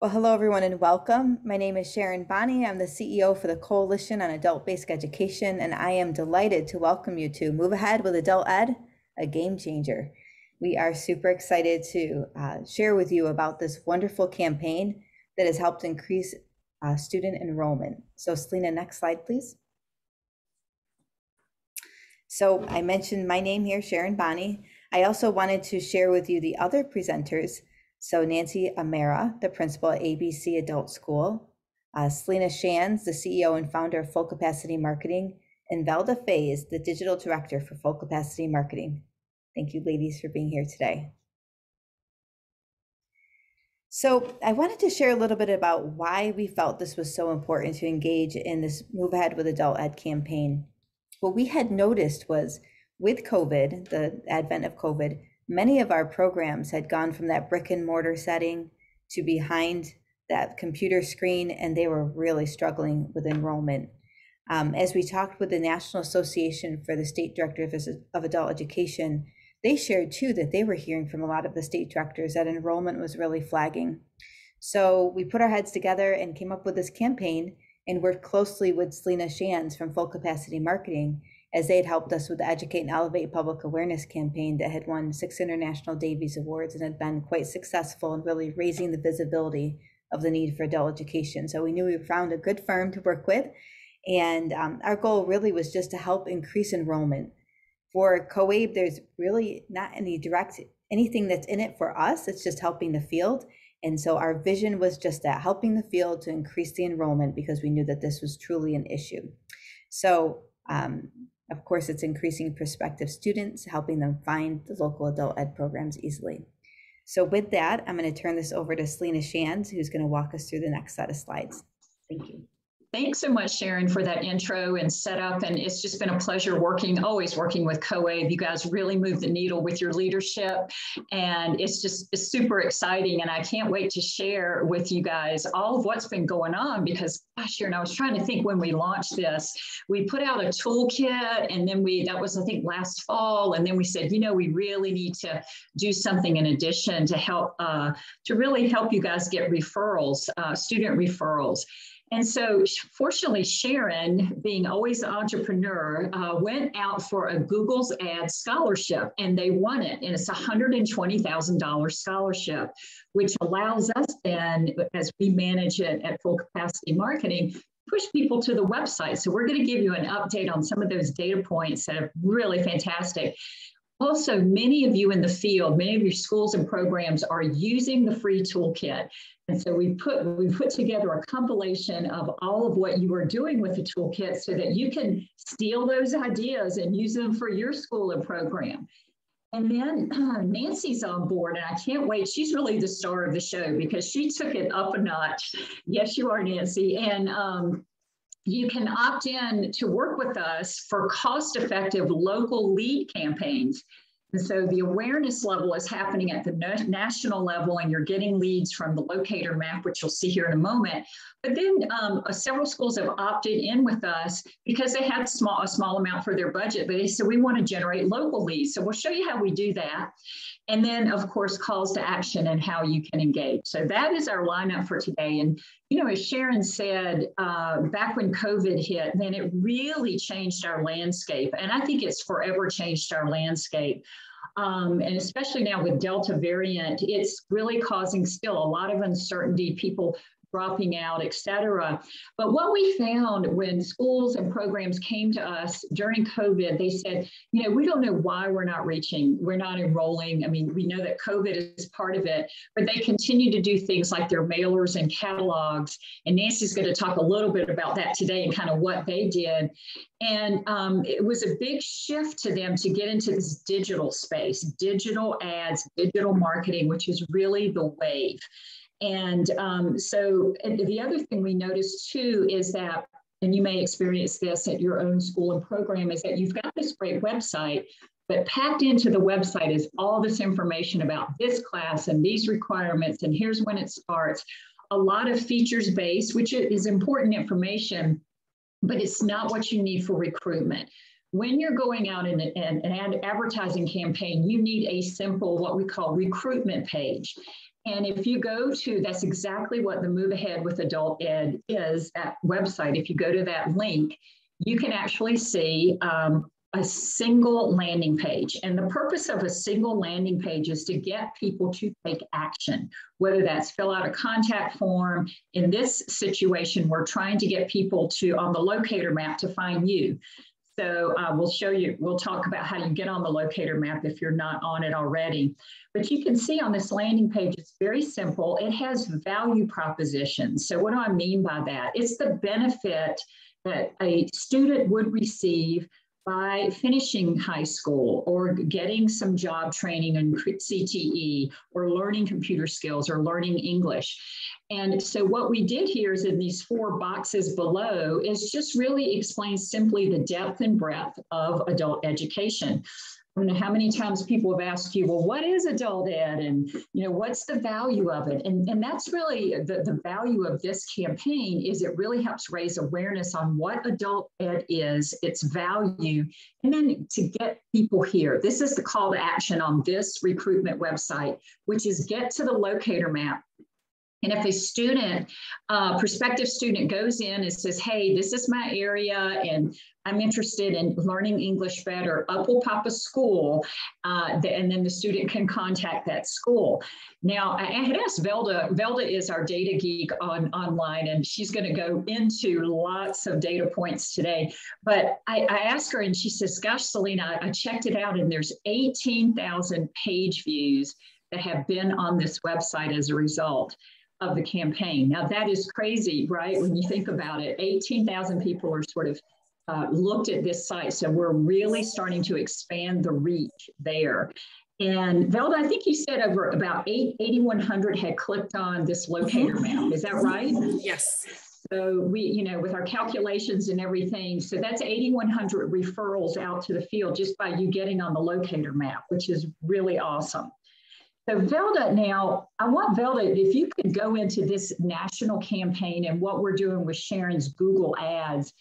Well, hello everyone and welcome. My name is Sharon Bonney. I'm the CEO for the Coalition on Adult Basic Education, and I am delighted to welcome you to Move Ahead with Adult Ed, a game changer. We are super excited to share with you about this wonderful campaign that has helped increase student enrollment. So Selena, next slide, please. So I mentioned my name here, Sharon Bonney. I also wanted to share with you the other presenters. So Nancy Amara, the principal at ABC Adult School, Selena Shands, the CEO and founder of Full Capacity Marketing, and Velda Fays, the digital director for Full Capacity Marketing. Thank you, ladies, for being here today. So I wanted to share a little bit about why we felt this was so important to engage in this Move Ahead with Adult Ed campaign. What we had noticed was with COVID, the advent of COVID, many of our programs had gone from that brick and mortar setting to behind that computer screen, and they were really struggling with enrollment. As we talked with the National Association for the State Directors of Adult Education, they shared too that they were hearing from a lot of the state directors that enrollment was really flagging. So we put our heads together and came up with this campaign and worked closely with Selena Shands from Full Capacity Marketing, as they had helped us with the Educate and Elevate Public Awareness campaign that had won 6 International Davies Awards and had been quite successful in really raising the visibility of the need for adult education. So we knew we found a good firm to work with. And our goal really was just to help increase enrollment. For COABE, there's really not anything that's in it for us. It's just helping the field. And so our vision was just that, helping the field to increase the enrollment, because we knew that this was truly an issue. So of course, it's increasing prospective students, helping them find the local adult ed programs easily. So with that, I'm going to turn this over to Selena Shands, who's going to walk us through the next set of slides. Thank you. Thanks so much, Sharon, for that intro and setup. And it's just been a pleasure always working with COABE. You guys really move the needle with your leadership. And it's super exciting. And I can't wait to share with you guys all of what's been going on, because, gosh, Sharon, I was trying to think when we launched this, we put out a toolkit, and then that was, I think, last fall. And then we said, we really need to do something in addition to help, to really help you guys get referrals, student referrals. And so fortunately, Sharon, being always an entrepreneur, went out for a Google's Ads scholarship, and they won it. And it's a $120,000 scholarship, which allows us then, as we manage it at Full Capacity Marketing, push people to the website. So we're going to give you an update on some of those data points that are really fantastic. Also, many of you in the field, many of your schools and programs are using the free toolkit. And so we put together a compilation of all of what you are doing with the toolkit so that you can steal those ideas and use them for your school and program. And then Nancy's on board, and I can't wait. She's really the star of the show because she took it up a notch. Yes, you are, Nancy. And you can opt in to work with us for cost-effective local lead campaigns. And so the awareness level is happening at the national level, and you're getting leads from the Locator Map, which you'll see here in a moment. But then several schools have opted in with us because they had a small amount for their budget, but they said, we want to generate local leads. So we'll show you how we do that. And then, of course, calls to action and how you can engage. So that is our lineup for today. And, as Sharon said, back when COVID hit, then it really changed our landscape. And I think it's forever changed our landscape. And especially now with Delta variant, it's really causing still a lot of uncertainty, people dropping out, et cetera. But what we found when schools and programs came to us during COVID, they said, we don't know why we're not enrolling. I mean, we know that COVID is part of it, but they continue to do things like their mailers and catalogs. And Nancy's going to talk a little bit about that today and kind of what they did. And it was a big shift to them to get into this digital space, digital ads, digital marketing, which is really the wave. And so the other thing we noticed too is that, and you may experience this at your own school and program, is that you've got this great website, but packed into the website is all this information about this class and these requirements, and here's when it starts. A lot of features-based, which is important information, but it's not what you need for recruitment. When you're going out in an advertising campaign, you need a simple, what we call recruitment page. And if you go to, that's exactly what the Move Ahead with Adult Ed is, that website. If you go to that link, you can actually see a single landing page. And the purpose of a single landing page is to get people to take action, whether that's fill out a contact form. In this situation, we're trying to get people to, on the locator map, to find you. So we'll show you, we'll talk about how you get on the locator map if you're not on it already. But you can see on this landing page, it's very simple. It has value propositions. So what do I mean by that? It's the benefit that a student would receive by finishing high school or getting some job training in CTE or learning computer skills or learning English. And so what we did here is in these 4 boxes below is just really explain simply the depth and breadth of adult education. I don't know how many times people have asked you, well, what is adult ed? And, what's the value of it? And that's really the value of this campaign is it really helps raise awareness on what adult ed is, its value, and then to get people here. This is the call to action on this recruitment website, which is get to the locator map. And if a student, prospective student goes in and says, hey, this is my area and I'm interested in learning English better, up will pop a school, and then the student can contact that school. Now, I had asked Velda. Velda is our data geek online, and she's going to go into lots of data points today. But I asked her, and she says, gosh, Selena, I checked it out, and there's 18,000 page views that have been on this website as a result of the campaign. Now that is crazy, right? When you think about it, 18,000 people are sort of looked at this site. So we're really starting to expand the reach there. And Velda, I think you said over about 8,100 had clicked on this locator map. Is that right? Yes. So we, with our calculations and everything, so that's 8,100 referrals out to the field just by you getting on the locator map, which is really awesome. So Velda, now I want Velda, if you could go into this national campaign and what we're doing with Sharon's Google Ads.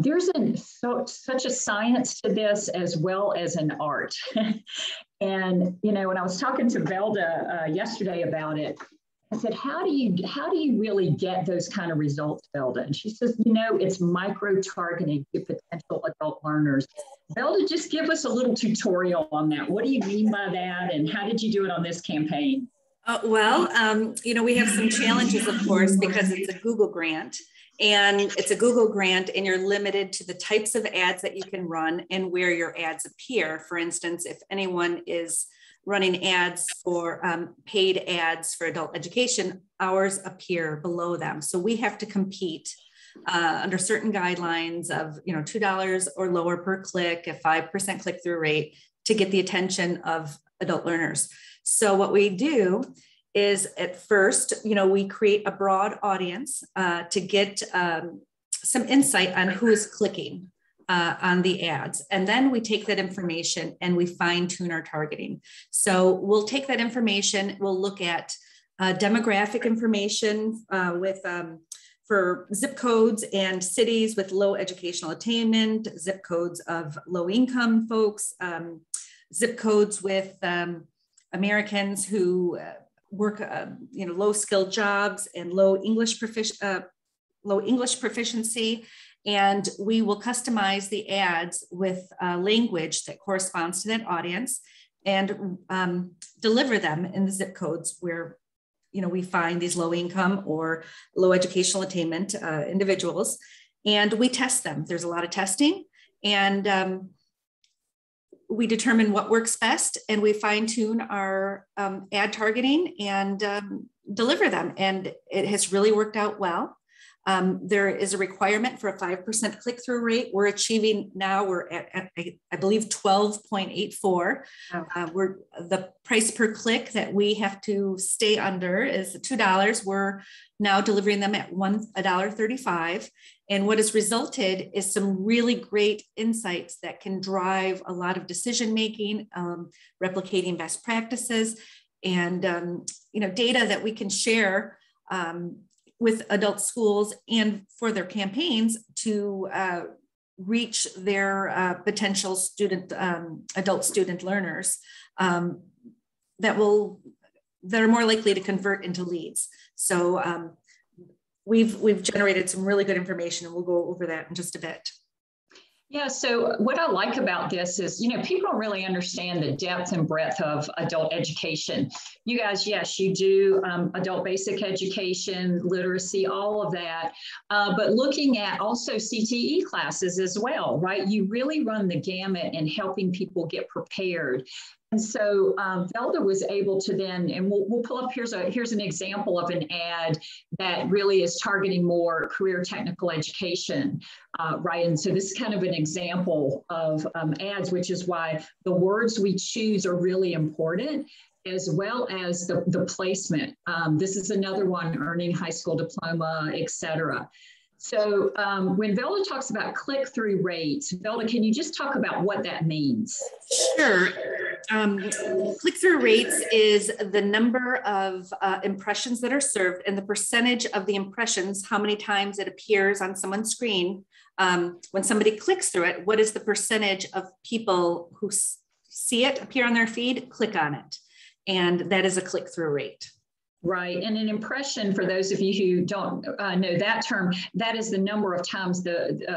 There's such a science to this as well as an art. And, when I was talking to Velda yesterday about it, I said, how do you really get those kind of results, Velda? And she says, it's micro-targeting to potential adult learners. Velda, just give us a little tutorial on that. What do you mean by that? And how did you do it on this campaign? We have some challenges, of course, because it's a Google grant. And it's a Google grant, and you're limited to the types of ads that you can run and where your ads appear. For instance, if anyone is running ads for paid ads for adult education, ours appear below them. So we have to compete under certain guidelines of $2 or lower per click, a 5% click-through rate to get the attention of adult learners. So what we do is at first, we create a broad audience to get some insight on who is clicking on the ads. And then we take that information and we fine tune our targeting. So we'll take that information, we'll look at demographic information for zip codes and cities with low educational attainment, zip codes of low income folks, zip codes with Americans who work, low skilled jobs and low English proficiency. And we will customize the ads with language that corresponds to that audience and deliver them in the zip codes where, we find these low income or low educational attainment individuals, and we test them. There's a lot of testing, and we determine what works best, and we fine tune our ad targeting and deliver them. And it has really worked out well. There is a requirement for a 5% click-through rate. We're achieving now, we're at I believe 12.84. We're the price per click that we have to stay under is $2. We're now delivering them at $1.35. And what has resulted is some really great insights that can drive a lot of decision-making, replicating best practices, and data that we can share with adult schools and for their campaigns to reach their potential adult student learners that will that are more likely to convert into leads. So we've generated some really good information, and we'll go over that in just a bit. Yeah, so what I like about this is, people don't really understand the depth and breadth of adult education. You guys, yes, you do adult basic education, literacy, all of that, but looking at also CTE classes as well, right? You really run the gamut in helping people get prepared. And so Velda was able to then, and we'll pull up, here's an example of an ad that really is targeting more career technical education, right? And so this is kind of an example of ads, which is why the words we choose are really important, as well as the placement. This is another one, earning high school diploma, et cetera. So when Velda talks about click-through rates, Velda, can you just talk about what that means? Sure. Click-through rates is the number of impressions that are served and the percentage of the impressions, how many times it appears on someone's screen. When somebody clicks through it, what is the percentage of people who see it appear on their feed, click on it? And that is a click-through rate. Right. And an impression, for those of you who don't know that term, that is the number of times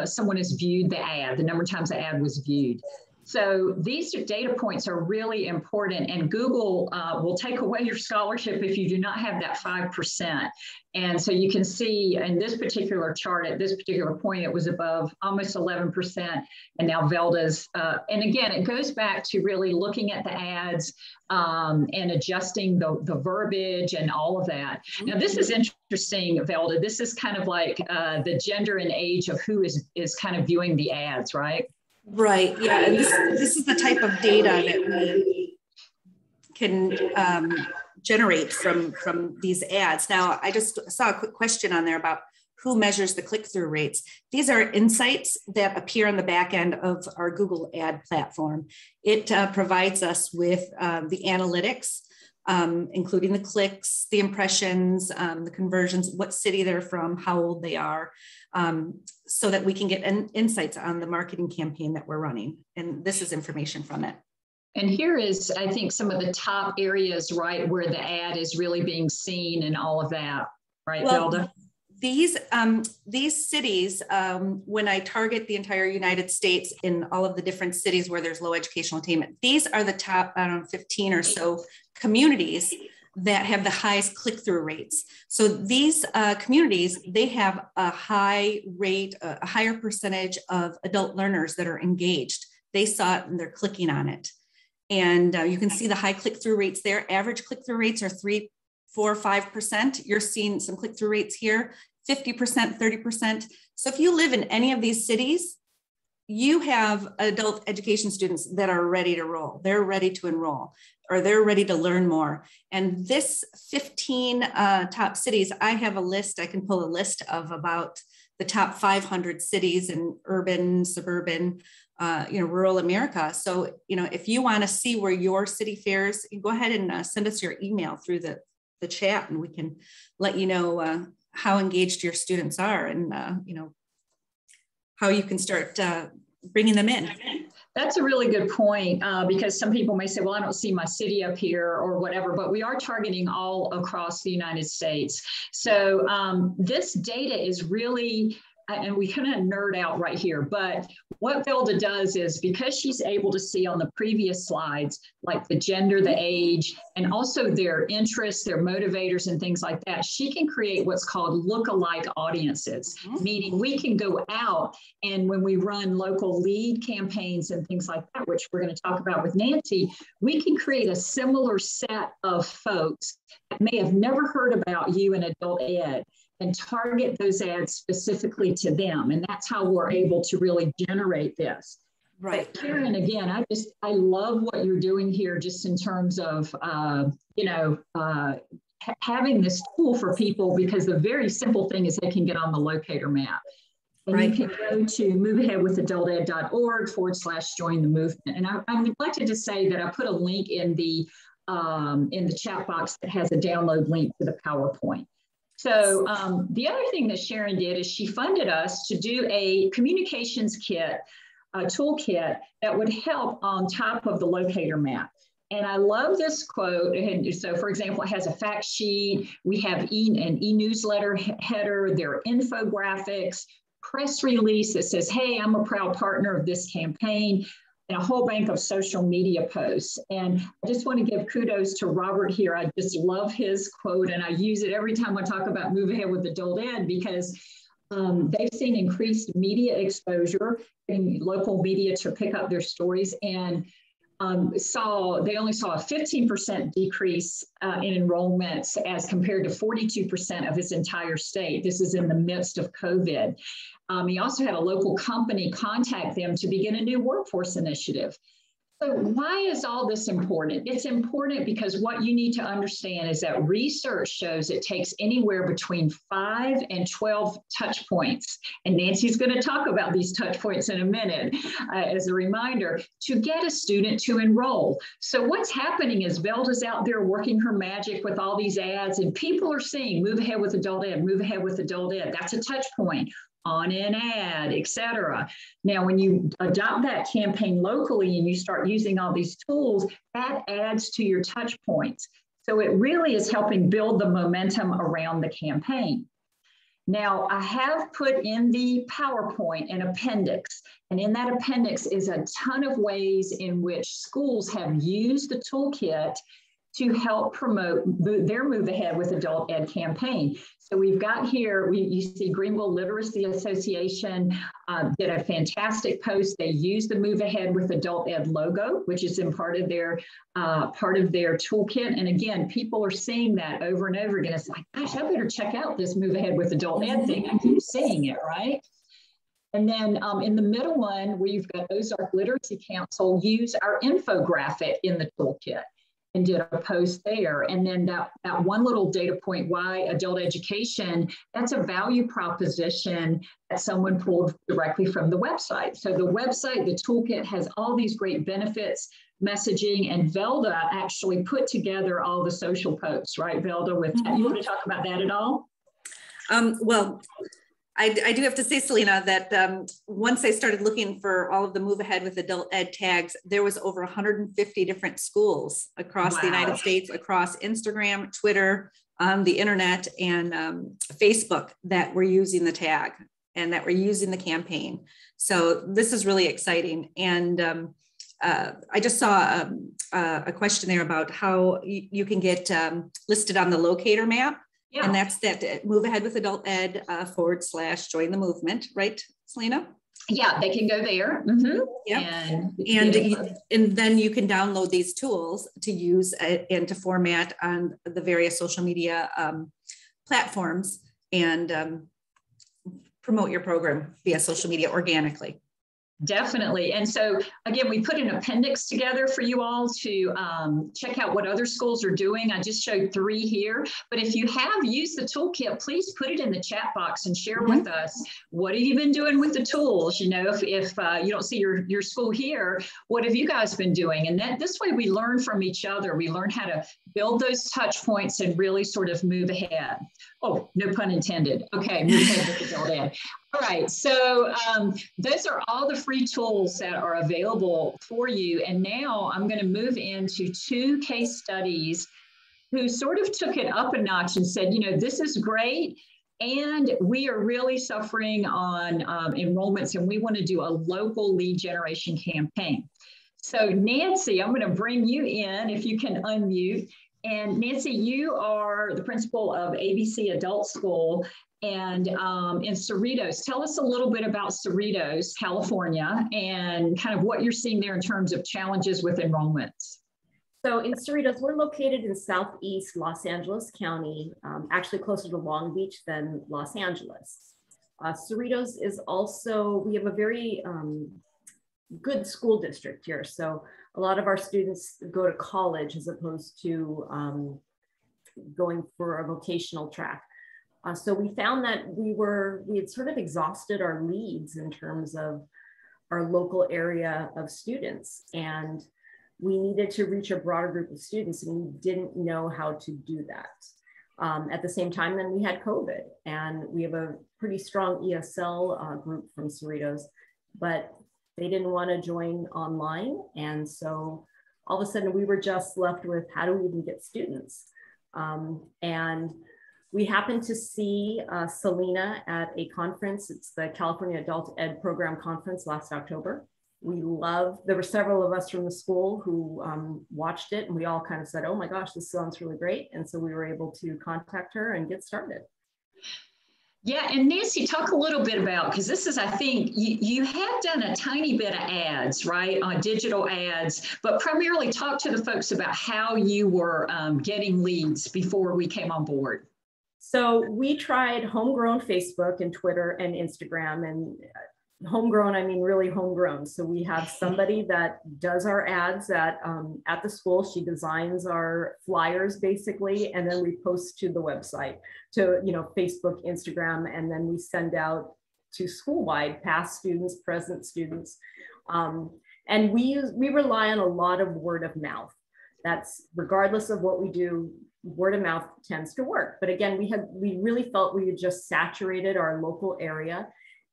someone has viewed the ad, the number of times the ad was viewed. So these data points are really important, and Google will take away your scholarship if you do not have that 5%. And so you can see in this particular chart, at this particular point, it was above almost 11%. And now Velda's, and again, it goes back to really looking at the ads and adjusting the verbiage and all of that. Now, this is interesting, Velda. This is kind of like the gender and age of who is kind of viewing the ads, right? Right. Yeah. And this is the type of data that we can generate from these ads. Now, I just saw a quick question on there about who measures the click-through rates. These are insights that appear on the back end of our Google ad platform. It provides us with the analytics, including the clicks, the impressions, the conversions, what city they're from, how old they are, so that we can get insights on the marketing campaign that we're running. And this is information from it. And here is, I think, some of the top areas, right, where the ad is really being seen and all of that, right, Velda? These cities, when I target the entire United States in all of the different cities where there's low educational attainment, these are the top, 15 or so communities that have the highest click-through rates. So these communities, they have a high rate, a higher percentage of adult learners that are engaged. They saw it and they're clicking on it. And you can see the high click-through rates there. Average click-through rates are 3, 4, 5%. You're seeing some click-through rates here, 50%, 30%. So if you live in any of these cities, you have adult education students that are ready to roll. They're ready to enroll, or they're ready to learn more. And this 15 top cities, I have a list, I can pull a list of about the top 500 cities in urban, suburban, rural America. So, if you want to see where your city fares, you go ahead and send us your email through the chat, and we can let you know how engaged your students are and, how you can start bringing them in. That's a really good point, because some people may say, well, I don't see my city up here or whatever, but we are targeting all across the United States. So this data is really, and we kind of nerd out right here, but what Velda does is, because she's able to see on the previous slides, like the gender, the age, and also their interests, their motivators and things like that, she can create what's called lookalike audiences, meaning we can go out and when we run local lead campaigns and things like that, which we're going to talk about with Nancy, we can create a similar set of folks that may have never heard about you in adult ed and target those ads specifically to them. And that's how we're able to really generate this. Right. But Karen, again, I love what you're doing here just in terms of, having this tool for people, because the very simple thing is they can get on the Locator Map. And you can go to moveaheadwithadulted.org/join the movement. And I'm neglected to say that I put a link in the chat box that has a download link to the PowerPoint. So the other thing that Sharon did is she funded us to do a communications kit, a toolkit that would help on top of the Locator Map. And I love this quote. And so, for example, it has a fact sheet. We have an e-newsletter header. There are infographics, press release that says, hey, I'm a proud partner of this campaign, and a whole bank of social media posts. And I just want to give kudos to Robert here. I just love his quote, and I use it every time I talk about Move Ahead with Adult Ed, because they've seen increased media exposure, getting local media to pick up their stories, and they only saw a 15% decrease in enrollments as compared to 42% of his entire state. This is in the midst of COVID. He also had a local company contact them to begin a new workforce initiative. So why is all this important? It's important because what you need to understand is that research shows it takes anywhere between 5 and 12 touch points. And Nancy's going to talk about these touch points in a minute as a reminder to get a student to enroll. So what's happening is Velda's out there working her magic with all these ads, and people are seeing Move Ahead with Adult Ed, Move Ahead with Adult Ed. That's a touch point. On an ad, etc. Now, when you adopt that campaign locally and you start using all these tools, that adds to your touch points. So it really is helping build the momentum around the campaign. Now, I have put in the PowerPoint an appendix, and in that appendix is a ton of ways in which schools have used the toolkit to help promote their Move Ahead with Adult Ed campaign. So we've got here, you see Greenville Literacy Association did a fantastic post. They used the Move Ahead with Adult Ed logo, which is in part of their toolkit. And again, people are seeing that over and over again. It's like, gosh, I better check out this Move Ahead with Adult Ed thing. I keep seeing it, right? And then in the middle one, we've got Ozark Literacy Council use our infographic in the toolkit and did a post there. And then that one little data point, why adult education, that's a value proposition that someone pulled directly from the website. So the website, the toolkit has all these great benefits, messaging, and Velda actually put together all the social posts, right, Velda? With that. You want to talk about that at all? Well, I do have to say, Selena, that once I started looking for all of the Move Ahead with Adult Ed tags, there was over 150 different schools across the United States, across Instagram, Twitter, the internet, and Facebook that were using the tag and that were using the campaign. So this is really exciting. And I just saw a question there about how you can get listed on the Locator Map. Yeah. And that's that Move Ahead with Adult Ed / join the movement, right, Selena? Yeah, they can go there. Mm-hmm. Yeah. And then you can download these tools to use and to format on the various social media platforms and promote your program via social media organically. Definitely. And so, again, we put an appendix together for you all to check out what other schools are doing. I just showed 3 here. But if you have used the toolkit, please put it in the chat box and share with us. What have you been doing with the tools? You know, if you don't see your school here, what have you guys been doing? And this way we learn from each other. We learn how to build those touch points and really sort of move ahead. Oh, no pun intended. Okay, move ahead with Adult Ed. All right, so those are all the free tools that are available for you. And now I'm going to move into 2 case studies who sort of took it up a notch and said, you know, this is great. And we are really suffering on enrollments, and we want to do a local lead generation campaign. So Nancy, I'm going to bring you in if you can unmute. And Nancy, you are the principal of ABC Adult School and in Cerritos. Tell us a little bit about Cerritos, California, and kind of what you're seeing there in terms of challenges with enrollments. So in Cerritos, we're located in southeast Los Angeles County, actually closer to Long Beach than Los Angeles. Cerritos is also, we have a very good school district here. So a lot of our students go to college as opposed to going for a vocational track. So we found that we had sort of exhausted our leads in terms of our local area of students, and we needed to reach a broader group of students, and we didn't know how to do that. At the same time, then we had COVID, and we have a pretty strong ESL group from Cerritos, but they didn't want to join online. And so all of a sudden we were just left with, how do we even get students? And we happened to see Selena at a conference. It's the California Adult Ed Program Conference last October. There were several of us from the school who watched it, and we all kind of said, oh my gosh, this sounds really great. And so we were able to contact her and get started. Yeah, and Nancy, talk a little bit about, because this is, I think, you have done a tiny bit of ads, right, on digital ads, but primarily talk to the folks about how you were getting leads before we came on board. So we tried homegrown Facebook and Twitter and Instagram, and homegrown, I mean really homegrown. So we have somebody that does our ads at the school. She designs our flyers basically, and then we post to the website, to Facebook, Instagram, and then we send out to school-wide, past students, present students. And we rely on a lot of word of mouth. That's regardless of what we do, word of mouth tends to work. But again, we really felt we had just saturated our local area,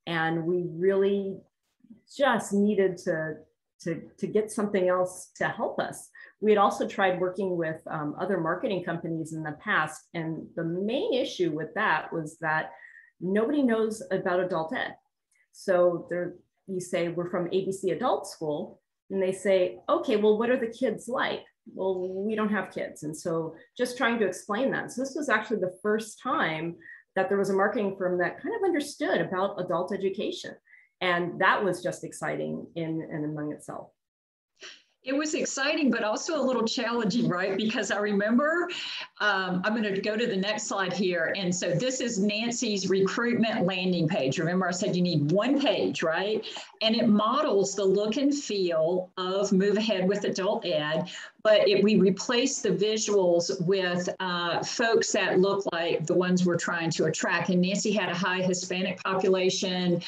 and we really just needed to get something else to help us. We had also tried working with other marketing companies in the past, and the main issue with that was that nobody knows about adult ed. So you say, we're from ABC Adult School, and they say, okay, well, what are the kids like? Well, we don't have kids. And so just trying to explain that. So this was actually the first time that there was a marketing firm that kind of understood about adult education. And that was just exciting in and among itself. It was exciting, but also a little challenging, right? Because I remember, I'm going to go to the next slide here. And so this is Nancy's recruitment landing page. Remember I said you need one page, right? And it models the look and feel of Move Ahead with Adult Ed, but we replaced the visuals with folks that look like the ones we're trying to attract. And Nancy had a high Hispanic population,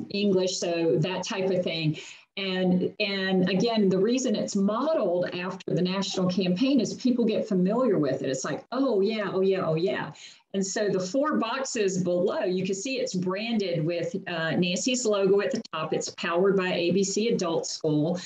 English, so that type of thing. And again, the reason it's modeled after the national campaign is people get familiar with it. It's like, oh yeah, oh yeah, oh yeah. And so the 4 boxes below, you can see it's branded with Nancy's logo at the top. It's powered by ABC Adult School.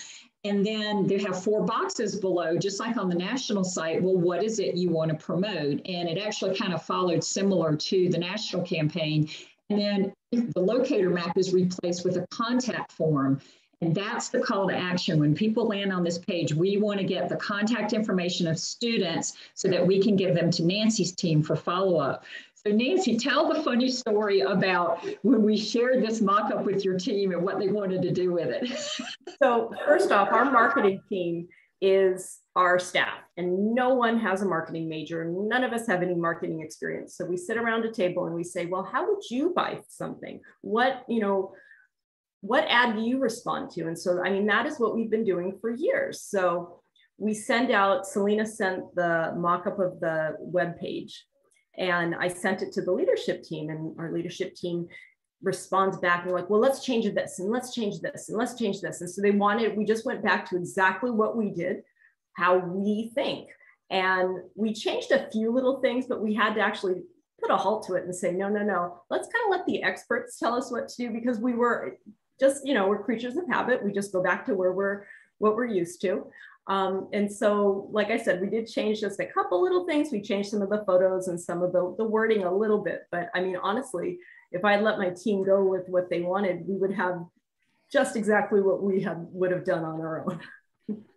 And then they have 4 boxes below, just like on the national site. Well, what is it you want to promote? And it actually kind of followed similar to the national campaign. And then the locator map is replaced with a contact form. And that's the call to action. When people land on this page, we want to get the contact information of students so that we can give them to Nancy's team for follow-up. So Nancy, tell the funny story about when we shared this mock-up with your team and what they wanted to do with it. So first off, our marketing team is our staff, and no one has a marketing major. None of us have any marketing experience. So we sit around a table and we say, well, how would you buy something? What ad do you respond to? And so, I mean, that is what we've been doing for years. So we Selena sent the mock-up of the web page, and I sent it to the leadership team, and our leadership team responds back and like, well, let's change this, and let's change this, and let's change this. And so we just went back to exactly what we did, how we think. And we changed a few little things, but we had to actually put a halt to it and say, no, let's kind of let the experts tell us what to do, because we were just, we're creatures of habit. We just go back to what we're used to. And so, like I said, we did change just a couple little things. We changed some of the photos and some of the wording a little bit. But I mean, honestly, if I let my team go with what they wanted, we would have just exactly what we would have done on our own.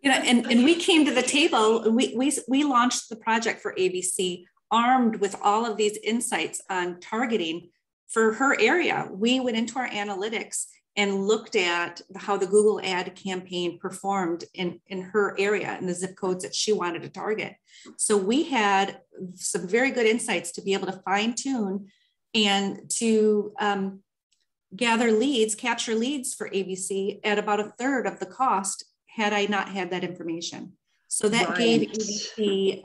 And we came to the table, we launched the project for ABC armed with all of these insights on targeting for her area. We went into our analytics and looked at how the Google ad campaign performed in her area and the zip codes that she wanted to target. So we had some very good insights to be able to fine tune and to capture leads for ABC at about 1/3 of the cost had I not had that information. So that gave ABC,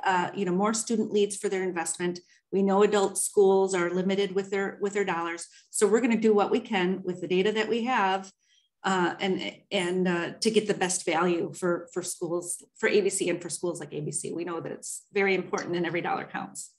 more student leads for their investment. We know adult schools are limited with their dollars. So we're going to do what we can with the data that we have and to get the best value for schools, for ABC and for schools like ABC. We know that it's very important and every dollar counts.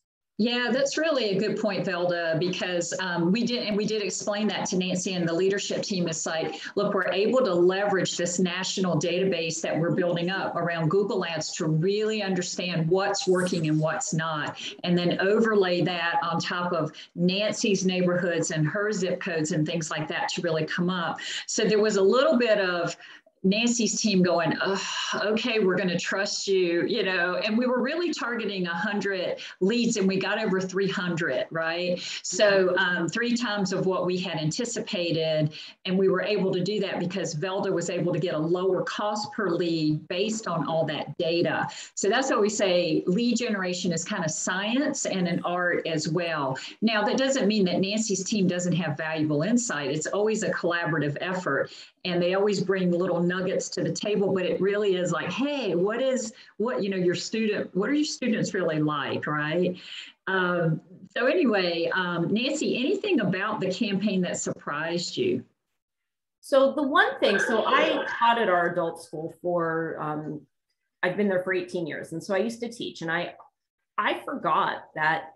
Yeah, that's really a good point, Velda, because we did explain that to Nancy and the leadership team. It's like, look, we're able to leverage this national database that we're building up around Google Ads to really understand what's working and what's not, and then overlay that on top of Nancy's neighborhoods and her zip codes and things like that to really come up. So there was a little bit of Nancy's team going, oh, okay, we're going to trust you, you know, and we were really targeting 100 leads and we got over 300, right? So 3 times of what we had anticipated. And we were able to do that because Velda was able to get a lower cost per lead based on all that data. So that's why we say lead generation is kind of science and an art as well. Now, that doesn't mean that Nancy's team doesn't have valuable insight. It's always a collaborative effort. And they always bring little nuggets to the table, but it really is like, hey, what are your students really like, right? So anyway, Nancy, anything about the campaign that surprised you? So the one thing, so I taught at our adult school for, I've been there for 18 years. And so I used to teach, and I forgot that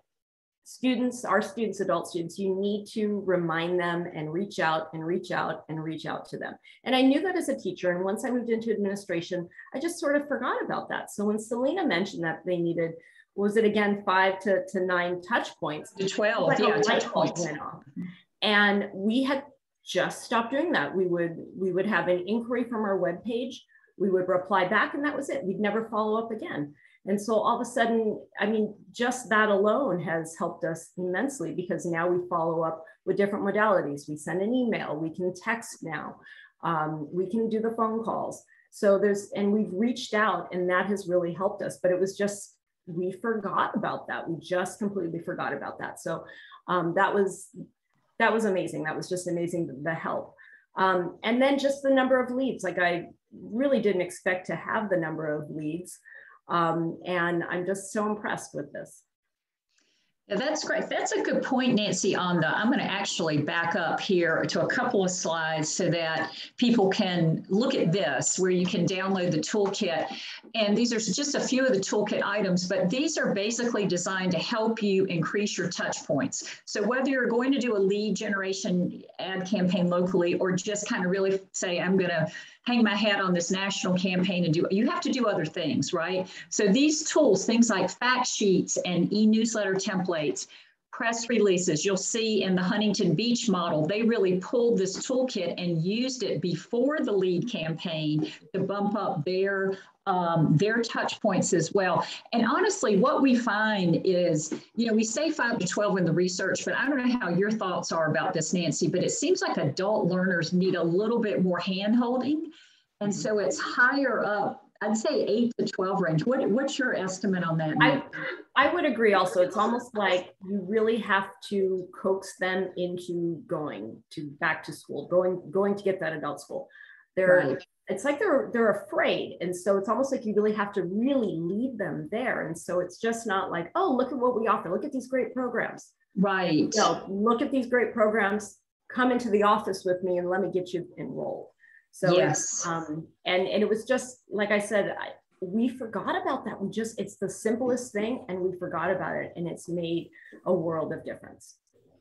our students, adult students, you need to remind them and reach out and reach out and reach out to them. And I knew that as a teacher. And once I moved into administration, I just sort of forgot about that. So when Selena mentioned that they needed, was it again 5 to 9 touch points? To 12, like yeah, touch points. Went off. And we had just stopped doing that. We would have an inquiry from our webpage. We would reply back and that was it. We'd never follow up again. And so all of a sudden, I mean, just that alone has helped us immensely because now we follow up with different modalities. We send an email, we can text now, we can do the phone calls. So and we've reached out and that has really helped us, but it was just, we forgot about that. We just completely forgot about that. So that was amazing. That was just amazing, the help. And then just the number of leads, like I really didn't expect to have the number of leads. And I'm just so impressed with this. Yeah, that's great. That's a good point, Nancy, I'm going to actually back up here to a couple of slides so that people can look at this, where you can download the toolkit. And these are just a few of the toolkit items, but these are basically designed to help you increase your touch points. So whether you're going to do a lead generation ad campaign locally, or just kind of really say, I'm going to hang my hat on this national campaign and you have to do other things, right? So these tools, things like fact sheets and e-newsletter templates, press releases, you'll see in the Huntington Beach model, they really pulled this toolkit and used it before the lead campaign to bump up their touch points as well. And honestly, what we find is, we say 5 to 12 in the research, but I don't know how your thoughts are about this, Nancy, but it seems like adult learners need a little bit more hand-holding. And so it's higher up, I'd say 8 to 12 range. What's your estimate on that? I would agree also. It's almost like you really have to coax them into going to back to school, going to get that adult school. It's like they're afraid. And so it's almost like you really have to really lead them there. And so it's just not like, oh, look at what we offer. Look at these great programs. Right. Look at these great programs. Come into the office with me and let me get you enrolled. So yes. And it was just, like I said, we forgot about that. It's the simplest thing and we forgot about it. And it's made a world of difference.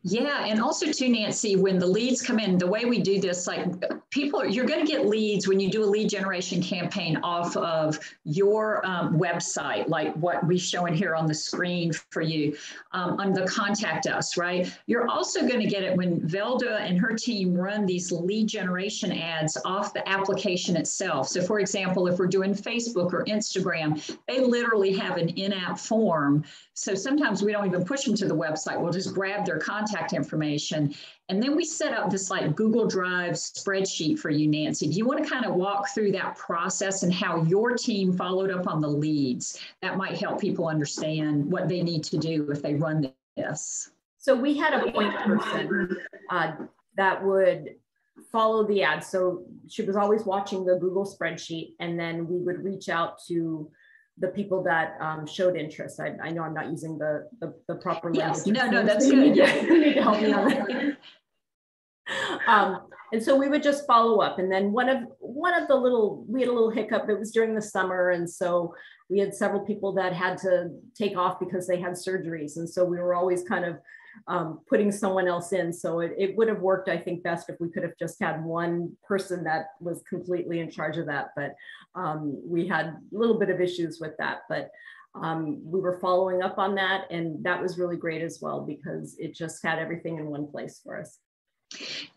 Yeah, and also too, Nancy, when the leads come in, the way we do this, like you're going to get leads when you do a lead generation campaign off of your website, like what we're showing here on the screen for you on the contact us, right? You're also going to get it when Velda and her team run these lead generation ads off the application itself. So for example, if we're doing Facebook or Instagram, they literally have an in-app form. So sometimes we don't even push them to the website. We'll just grab their contact information. And then we set up this like Google Drive spreadsheet for you, Nancy. Do you want to kind of walk through that process and how your team followed up on the leads? That might help people understand what they need to do if they run this. So we had a point person that would follow the ad. So she was always watching the Google spreadsheet, and then we would reach out to the people that showed interest. I know I'm not using the proper language. Yes, no, that's good. You need to help me on that. And so we would just follow up. And then we had a little hiccup. It was during the summer. And so we had several people that had to take off because they had surgeries. And so we were always kind of putting someone else in. So it would have worked, I think, best if we could have just had one person that was completely in charge of that. But we had a little bit of issues with that. But we were following up on that. And that was really great as well, because it just had everything in one place for us.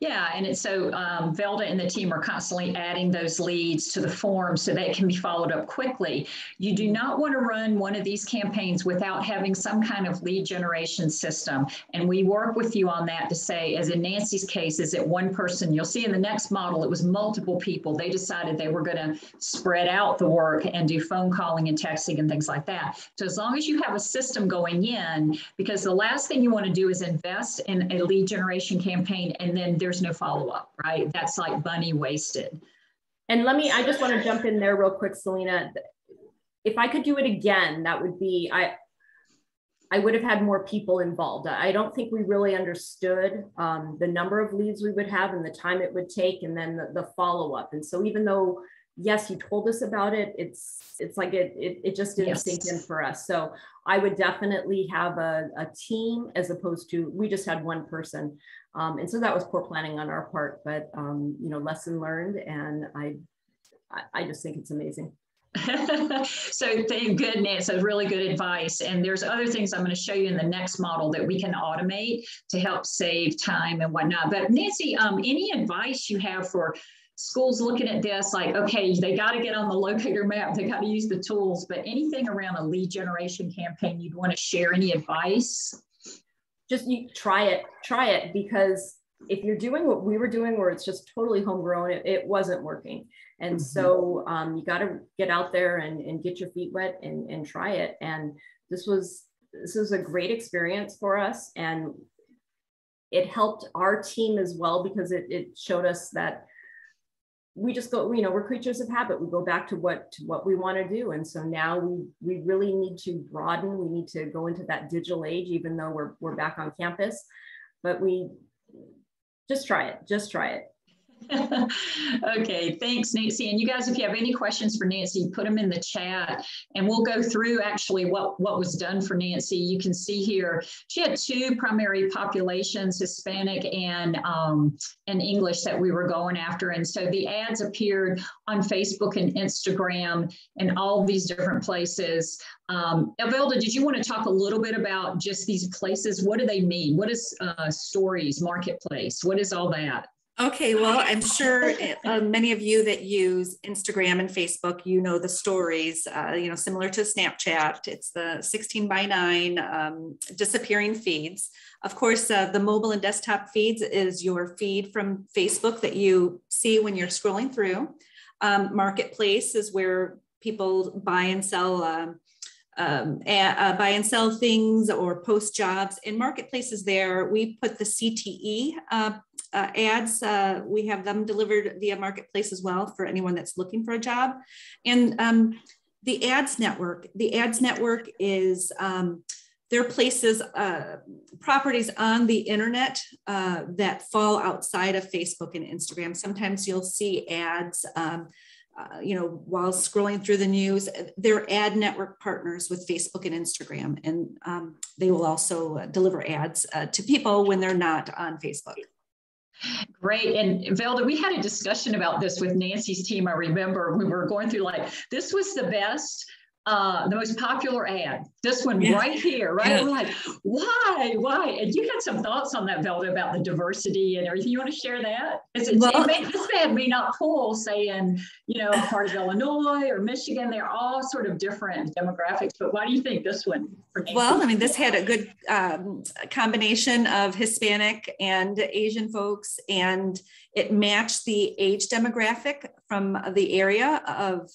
Yeah, and it's so Velda and the team are constantly adding those leads to the form so that it can be followed up quickly. You do not want to run one of these campaigns without having some kind of lead generation system. And we work with you on that to say, as in Nancy's case, is it one person? You'll see in the next model, it was multiple people. They decided they were going to spread out the work and do phone calling and texting and things like that. So as long as you have a system going in, because the last thing you want to do is invest in a lead generation campaign and then there's no follow-up, right? That's like money wasted. And I just want to jump in there real quick, Selena. If I could do it again, that would be, I would have had more people involved. I don't think we really understood the number of leads we would have and the time it would take, and then the follow-up. And so even though, yes, you told us about it, it's like it just didn't sink in for us. So I would definitely have a team as opposed to, we just had one person. And so that was poor planning on our part, but lesson learned. And I just think it's amazing. So thank goodness, that's really good advice. And there's other things I'm going to show you in the next model that we can automate to help save time and whatnot. But Nancy, any advice you have for schools looking at this, like, okay, they got to get on the Locator Map, they got to use the tools, but anything around a lead generation campaign you'd want to share, any advice? Just try it, because if you're doing what we were doing, where it's just totally homegrown, it wasn't working. And so you got to get out there and get your feet wet and try it. And this was a great experience for us. And it helped our team as well, because it showed us that we just go, we're creatures of habit. We go back to what we want to do. And so now we really need to broaden. We need to go into that digital age, even though we're back on campus, but we just try it. Okay, thanks, Nancy. And you guys, if you have any questions for Nancy, put them in the chat and we'll go through actually what was done for Nancy. You can see here, she had two primary populations, Hispanic and English, that we were going after. And so the ads appeared on Facebook and Instagram and all these different places. Evelda, did you want to talk a little bit about just these places? What do they mean? What is stories, marketplace? What is all that? Okay, well, I'm sure many of you that use Instagram and Facebook, the stories, similar to Snapchat. It's the 16:9 disappearing feeds. Of course, the mobile and desktop feeds is your feed from Facebook that you see when you're scrolling through. Marketplace is where people buy and sell things or post jobs. In marketplaces there, we put the CTE ads. We have them delivered via marketplace as well for anyone that's looking for a job. And the ads network is there are places, properties on the internet that fall outside of Facebook and Instagram. Sometimes you'll see ads while scrolling through the news. They're ad network partners with Facebook and Instagram, and they will also deliver ads to people when they're not on Facebook. Great. And Velda, we had a discussion about this with Nancy's team. I remember we were going through, like, this was the best, the most popular ad, this one right here, right? Yeah. We're like, why? And you had some thoughts on that, Velda, about the diversity and everything. You want to share that? This ad may not pull, say, in, part of Illinois or Michigan. They're all sort of different demographics, but why do you think this one? Well, I mean, this had a good combination of Hispanic and Asian folks, and it matched the age demographic from the area of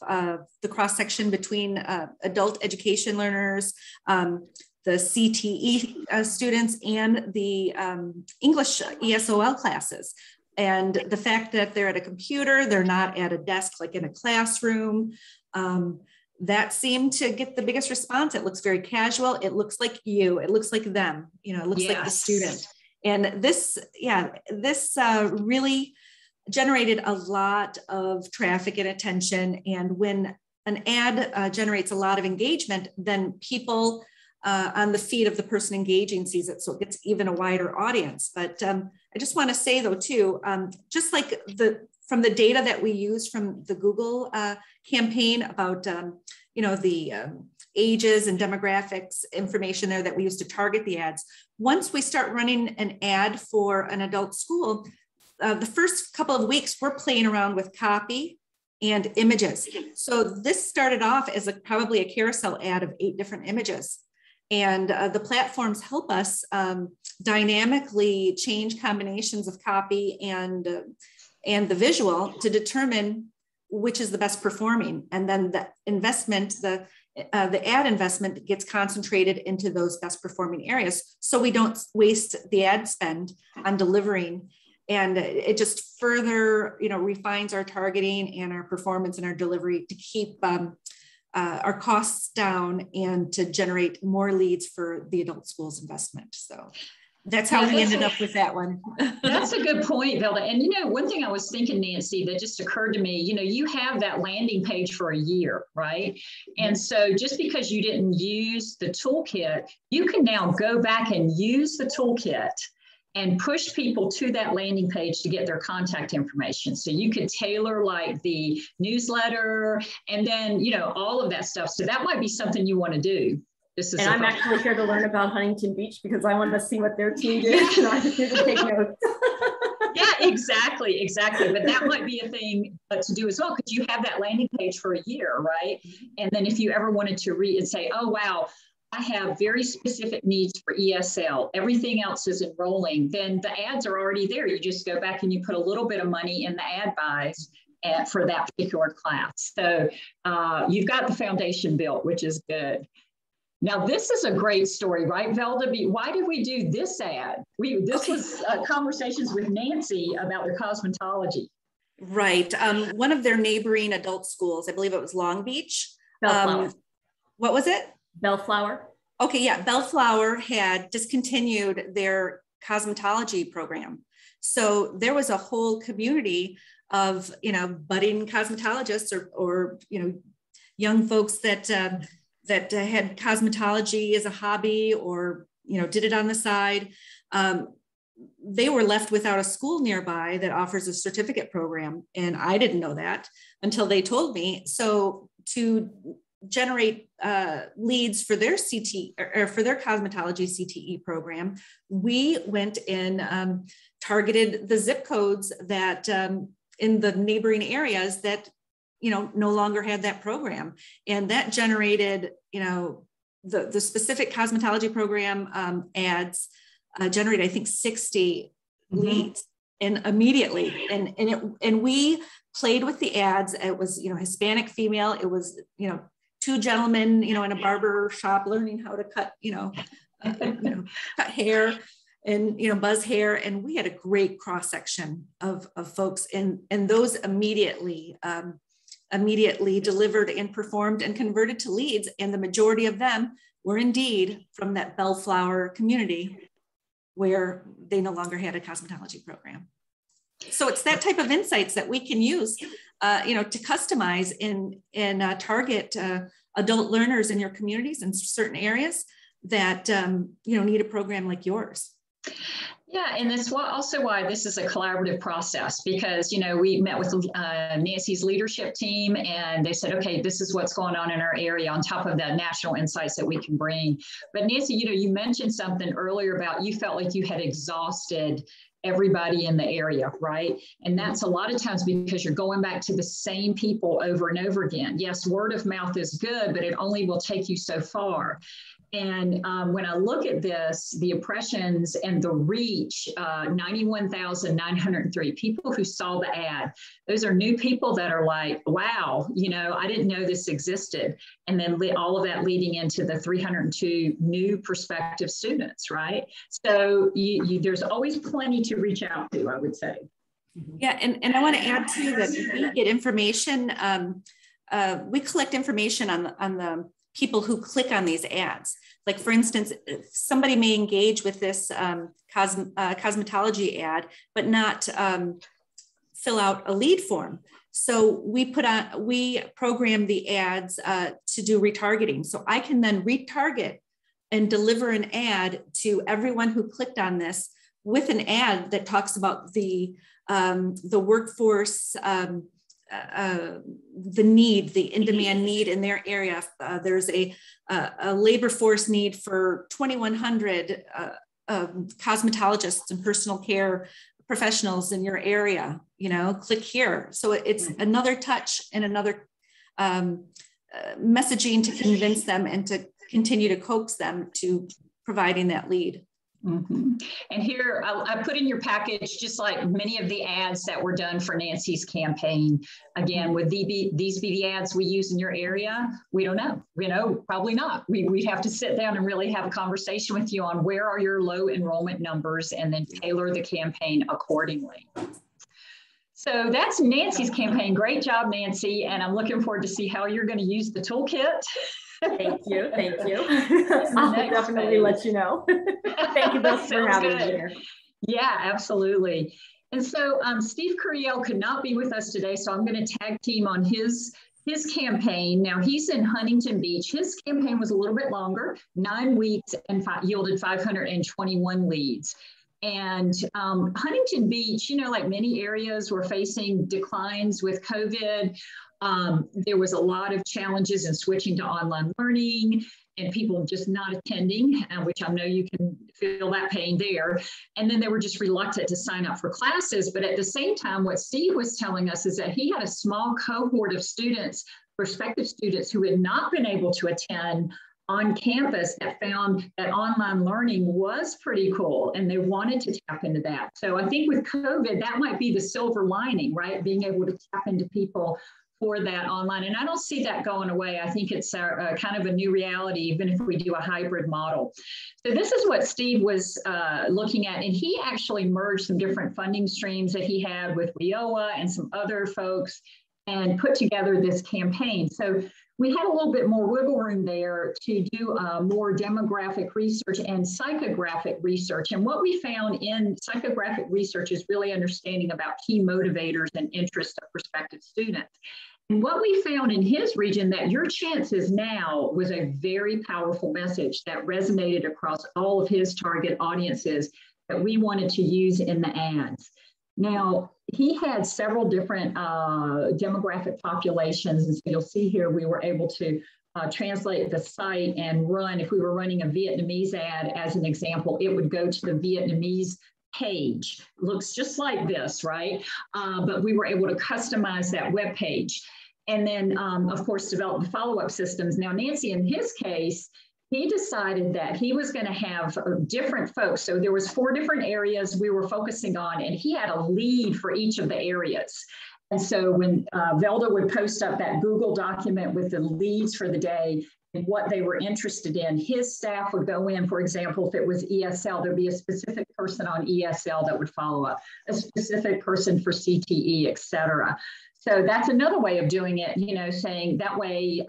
the cross-section between adult education learners, the CTE students, and the English ESOL classes. And the fact that they're at a computer, they're not at a desk like in a classroom, that seemed to get the biggest response. It looks very casual. It looks like you. It looks like them. It looks like the student. And this really generated a lot of traffic and attention. And when an ad generates a lot of engagement, then people on the feed of the person engaging sees it, so it gets even a wider audience. But I just want to say though too, just like from the data that we use from the Google campaign about the ages and demographics information there that we use to target the ads, once we start running an ad for an adult school, the first couple of weeks we're playing around with copy and images. So this started off as probably a carousel ad of 8 different images. And the platforms help us dynamically change combinations of copy and the visual to determine which is the best performing. And then the investment, the ad investment gets concentrated into those best performing areas, so we don't waste the ad spend on delivering. And it just further, refines our targeting and our performance and our delivery to keep our costs down and to generate more leads for the adult schools investment. So that's how we ended up with that one. That's a good point, Velda. And one thing I was thinking, Nancy, that just occurred to me, you have that landing page for a year, right? And so just because you didn't use the toolkit, you can now go back and use the toolkit and push people to that landing page to get their contact information. So you could tailor like the newsletter and then, all of that stuff. So that might be something you want to do. And I'm actually here to learn about Huntington Beach because I want to see what their team did. And I'm here to take notes. Yeah, exactly. But that might be a thing to do as well, because you have that landing page for a year, right? And then if you ever wanted to read and say, oh, wow, I have very specific needs for ESL, everything else is enrolling, then the ads are already there. You just go back and you put a little bit of money in the ad buys for that particular class. So you've got the foundation built, which is good. Now, this is a great story, right, Velda? Why did we do this ad? This was conversations with Nancy about their cosmetology. Right. One of their neighboring adult schools, I believe it was Long Beach. Bellflower. What was it? Bellflower. Okay, yeah. Bellflower had discontinued their cosmetology program. So there was a whole community of, budding cosmetologists or young folks that had cosmetology as a hobby or, did it on the side. They were left without a school nearby that offers a certificate program. And I didn't know that until they told me. So to generate leads for their or for their cosmetology CTE program, we went and targeted the zip codes that in the neighboring areas that no longer had that program. And that generated, the specific cosmetology program ads generated, I think, 60 leads and immediately. And we played with the ads. It was, Hispanic female. It was, 2 gentlemen, in a barber shop learning how to cut, cut hair and, buzz hair. And we had a great cross section of folks, and those immediately delivered and performed and converted to leads. And the majority of them were indeed from that Bellflower community where they no longer had a cosmetology program. So it's that type of insights that we can use, to customize and target adult learners in your communities in certain areas that, need a program like yours. Yeah, and that's also why this is a collaborative process, because, we met with Nancy's leadership team and they said, okay, this is what's going on in our area on top of the national insights that we can bring. But Nancy, you mentioned something earlier about you felt like you had exhausted everybody in the area, right? And that's a lot of times because you're going back to the same people over and over again. Yes, word of mouth is good, but it only will take you so far. And when I look at this, the impressions and the reach, 91,903 people who saw the ad, those are new people that are like, wow, I didn't know this existed. And then all of that leading into the 302 new prospective students, right? So there's always plenty to reach out to, I would say. Yeah, and I want to add too that we get information, we collect information on the people who click on these ads. Like for instance, somebody may engage with this cosmetology ad, but not fill out a lead form. So we program the ads to do retargeting. So I can then retarget and deliver an ad to everyone who clicked on this with an ad that talks about the workforce, the need, the in-demand need in their area. There's a labor force need for 2,100 cosmetologists and personal care professionals in your area, click here. So it's another touch and another messaging to convince them and to continue to coax them to providing that lead. Mm-hmm. And here I put in your package, just like many of the ads that were done for Nancy's campaign. Again, would these be the ads we use in your area? We don't know. Probably not. We'd have to sit down and really have a conversation with you on where are your low enrollment numbers and then tailor the campaign accordingly. So that's Nancy's campaign. Great job, Nancy. And I'm looking forward to see how you're going to use the toolkit. Thank you. I'll definitely let you know. Thank you both for having me here. Yeah, absolutely. And so Steve Curiel could not be with us today, so I'm going to tag team on his campaign. Now he's in Huntington Beach. His campaign was a little bit longer, 9 weeks, and yielded 521 leads. And Huntington Beach, like many areas, were facing declines with COVID. There was a lot of challenges in switching to online learning and people just not attending, which I know you can feel that pain there. And then they were just reluctant to sign up for classes. But at the same time, what Steve was telling us is that he had a small cohort of students, prospective students, who had not been able to attend on campus that found that online learning was pretty cool and they wanted to tap into that. So I think with COVID, that might be the silver lining, right? Being able to tap into people for that online. And I don't see that going away. I think it's kind of a new reality, even if we do a hybrid model. So this is what Steve was looking at. And he actually merged some different funding streams that he had with WIOA and some other folks and put together this campaign. So we had a little bit more wiggle room there to do more demographic research and psychographic research. And what we found in psychographic research is really understanding about key motivators and interests of prospective students. And what we found in his region, that your chances now, was a very powerful message that resonated across all of his target audiences that we wanted to use in the ads. Now, he had several different demographic populations. And so you'll see here, we were able to translate the site and run, if we were running a Vietnamese ad as an example, it would go to the Vietnamese page. Looks just like this, right? But we were able to customize that web page. And then, of course, develop the follow-up systems. Now, Nancy, in his case, he decided that he was going to have different folks. So there was 4 different areas we were focusing on, and he had a lead for each of the areas. And so when Velda would post up that Google document with the leads for the day and what they were interested in, his staff would go in, for example, if it was ESL, there'd be a specific person on ESL that would follow up, a specific person for CTE, et cetera. So that's another way of doing it, saying that way,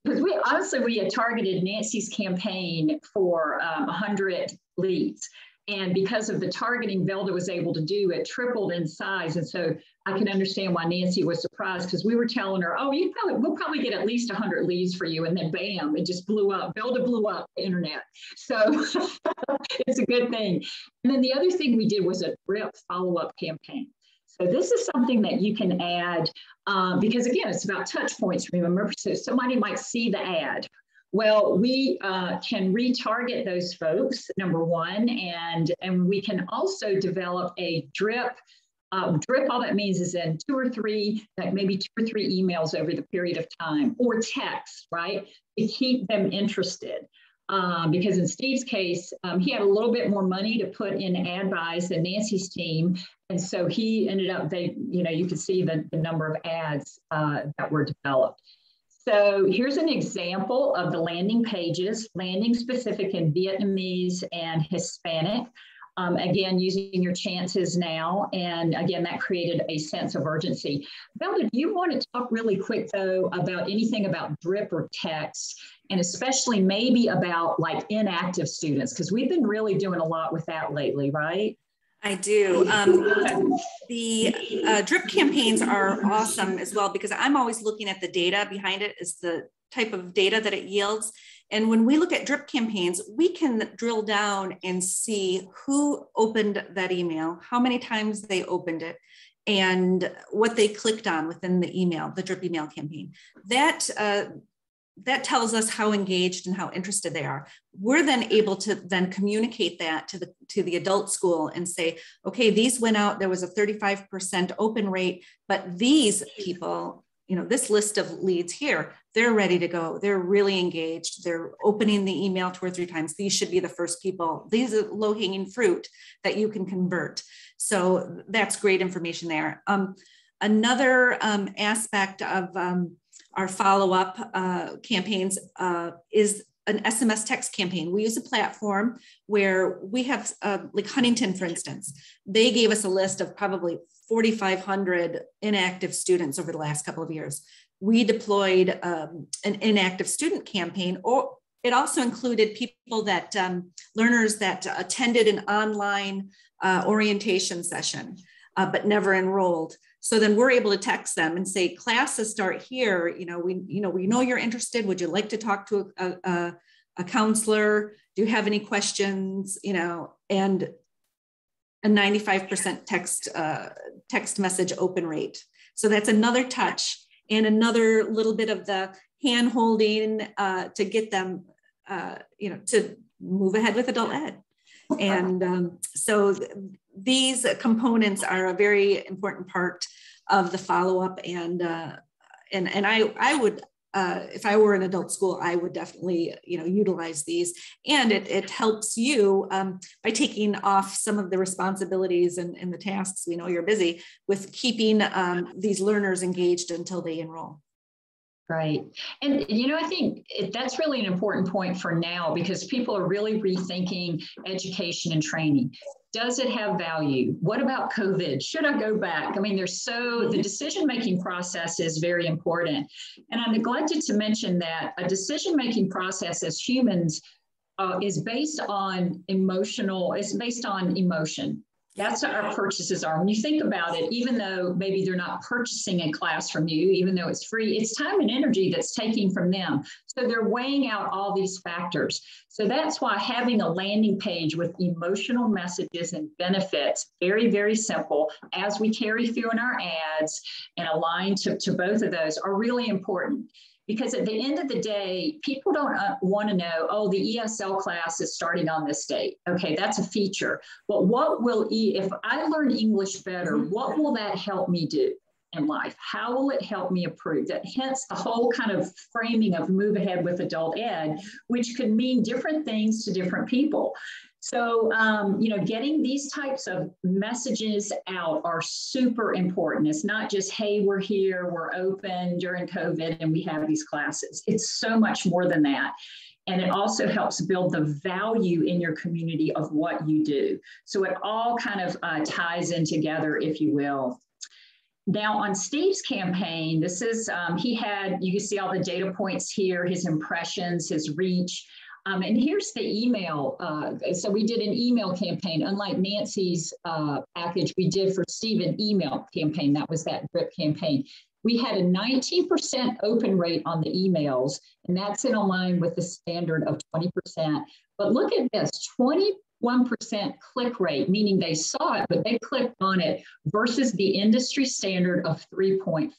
because we had targeted Nancy's campaign for 100 leads. And because of the targeting Velda was able to do, it tripled in size. And so I can understand why Nancy was surprised, because we were telling her, oh, we'll probably get at least 100 leads for you. And then bam, it just blew up. Velda blew up the internet. So it's a good thing. And then the other thing we did was a drip follow-up campaign. So this is something that you can add because, again, it's about touch points, remember? So somebody might see the ad. Well, we can retarget those folks, number one, and we can also develop a drip. Drip, all that means is in 2 or 3, maybe 2 or 3 emails over the period of time, or text, right, to keep them interested. Because in Steve's case, he had a little bit more money to put in ad buys than Nancy's team. And so he ended up, you could see the number of ads that were developed. So here's an example of the landing pages, landing specific in Vietnamese and Hispanic. Again, using your chances now. And again, that created a sense of urgency. Velda, do you want to talk really quick, though, about anything about drip or text, and especially maybe about like inactive students? Because we've been really doing a lot with that lately, right? I do. The drip campaigns are awesome as well, because I'm always looking at the data behind it, is the type of data that it yields. And when we look at drip campaigns, we can drill down and see who opened that email, how many times they opened it, and what they clicked on within the email, the drip email campaign. That tells us how engaged and how interested they are. We're then able to then communicate that to the adult school and say, okay, these went out, there was a 35% open rate, but these people, you know, this list of leads here, they're ready to go. They're really engaged. They're opening the email 2 or 3 times. These should be the first people. These are low-hanging fruit that you can convert. So that's great information there. Another aspect of our follow-up campaigns is an SMS text campaign. We use a platform where we have, like Huntington, for instance, they gave us a list of probably 4,500 inactive students over the last couple of years. We deployed an inactive student campaign, or it also included people that, learners that attended an online orientation session, but never enrolled. So then we're able to text them and say, classes start here. We know you're interested. Would you like to talk to a counselor? Do you have any questions? And a 95% text message open rate. So that's another touch and another little bit of the hand holding to get them, to move ahead with adult ed. And so these components are a very important part of the follow-up, and I would, if I were an adult school, I would definitely utilize these, and it helps you by taking off some of the responsibilities and the tasks. We know you're busy with keeping these learners engaged until they enroll. Right. And, I think that's really an important point for now, because people are really rethinking education and training. Does it have value? What about COVID? Should I go back? I mean, the decision-making process is very important. And I neglected to mention that a decision-making process as humans is based on it's based on emotion. That's what our purchases are. When you think about it, even though maybe they're not purchasing a class from you, even though it's free, it's time and energy that's taking from them. So they're weighing out all these factors. So that's why having a landing page with emotional messages and benefits, very, very simple, as we carry through in our ads and align to both of those, are really important. Because at the end of the day, people don't want to know, oh, the ESL class is starting on this date. Okay, that's a feature. But if I learn English better, what will that help me do in life? How will it help me improve? Hence the whole kind of framing of move ahead with adult ed, which could mean different things to different people. So, getting these types of messages out are super important. It's not just, hey, we're here, we're open during COVID, and we have these classes. It's so much more than that. And it also helps build the value in your community of what you do. So it all kind of ties in together, if you will. Now on Steve's campaign, this is, you can see all the data points here, his impressions, his reach. And here's the email. So we did an email campaign. Unlike Nancy's package, we did for Steve an email campaign. That was that drip campaign. We had a 19% open rate on the emails, and that's in line with the standard of 20%. But look at this, 21% click rate, meaning they saw it, but they clicked on it, versus the industry standard of 3.4.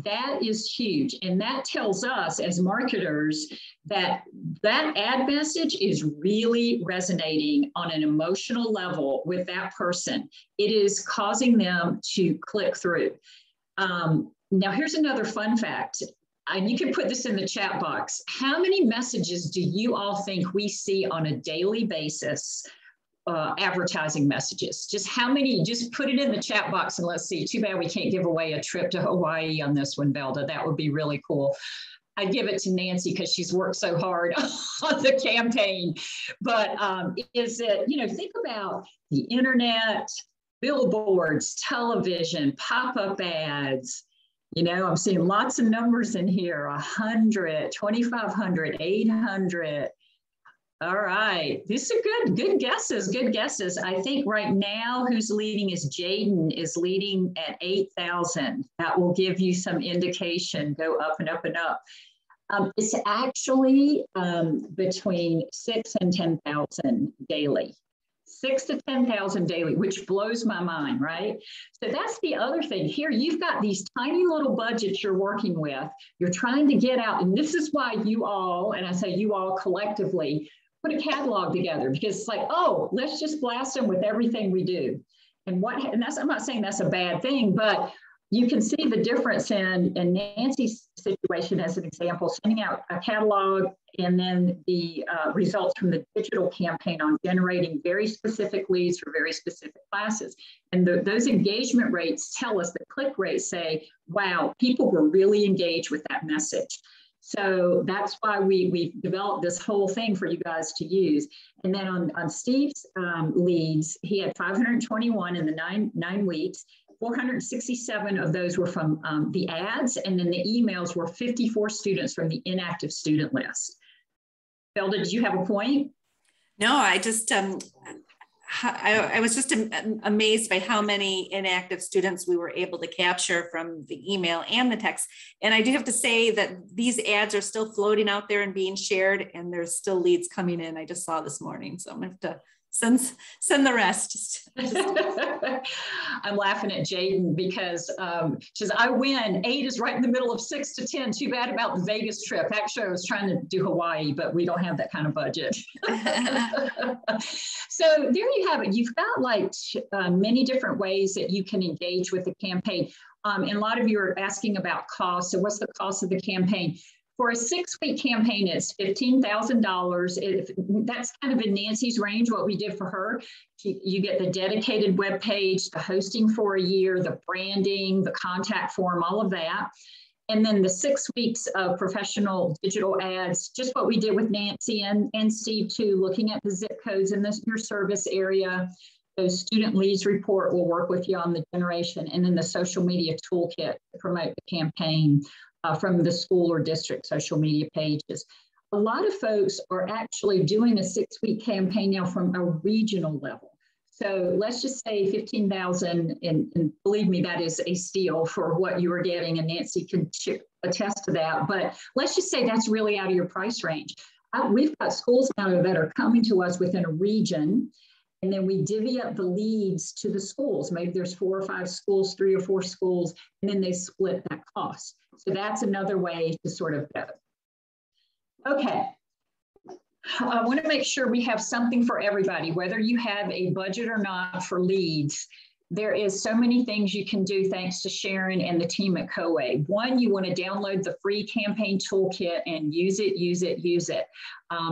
That is huge. And that tells us as marketers that ad message is really resonating on an emotional level with that person. It is causing them to click through. Now, here's another fun fact. And you can put this in the chat box. How many messages do you all think we see on a daily basis? Advertising messages. Just how many? Just put it in the chat box and let's see. Too bad we can't give away a trip to Hawaii on this one, Velda. That would be really cool. I give it to Nancy because she's worked so hard on the campaign. But is it, think about the internet, billboards, television, pop-up ads. I'm seeing lots of numbers in here, 100, 2,500, 800. All right, these are good guesses. I think right now who's leading is Jaden is leading at 8,000. That will give you some indication, go up and up and up. It's actually between 6 and 10,000 daily. 6 to 10,000 daily, which blows my mind, right? So that's the other thing. Here, you've got these tiny little budgets you're working with. You're trying to get out, and this is why you all, and I say you all collectively, put a catalog together, because it's like, oh, let's just blast them with everything we do. And I'm not saying that's a bad thing, but you can see the difference in Nancy's situation as an example, sending out a catalog and then the results from the digital campaign on generating very specific leads for very specific classes. And those engagement rates tell us, the click rates say, wow, people were really engaged with that message. So that's why we've developed this whole thing for you guys to use. And then on Steve's leads, he had 521 in the nine weeks. 467 of those were from the ads, and then the emails were 54 students from the inactive student list. Felda, did you have a point? No, I just, I was just amazed by how many inactive students we were able to capture from the email and the text. And I do have to say that these ads are still floating out there and being shared, and there's still leads coming in. I just saw this morning, so I'm gonna have to send the rest. I'm laughing at Jaden because she says, I win. 8 is right in the middle of 6 to 10. Too bad about the Vegas trip. Actually, I was trying to do Hawaii, but we don't have that kind of budget. So there you have it. You've got like many different ways that you can engage with the campaign. And a lot of you are asking about cost. So what's the cost of the campaign? For a 6-week campaign, it's $15,000. That's kind of in Nancy's range, what we did for her. You get the dedicated web page, the hosting for a year, the branding, the contact form, all of that. And then the 6 weeks of professional digital ads, just what we did with Nancy and Steve too, looking at the zip codes in your service area. Those student leads report will work with you on the generation, and then the social media toolkit to promote the campaign. From the school or district social media pages. A lot of folks are actually doing a 6-week campaign now from a regional level. So let's just say 15,000, and believe me, that is a steal for what you are getting, and Nancy can attest to that. But let's just say that's really out of your price range. We've got schools now that are coming to us within a region, and then we divvy up the leads to the schools. Maybe there's 4 or 5 schools, 3 or 4 schools, and then they split that cost. So that's another way to sort of go. Okay. I want to make sure we have something for everybody, whether you have a budget or not for leads. There is so many things you can do thanks to Sharon and the team at COA. One, you want to download the free campaign toolkit and use it.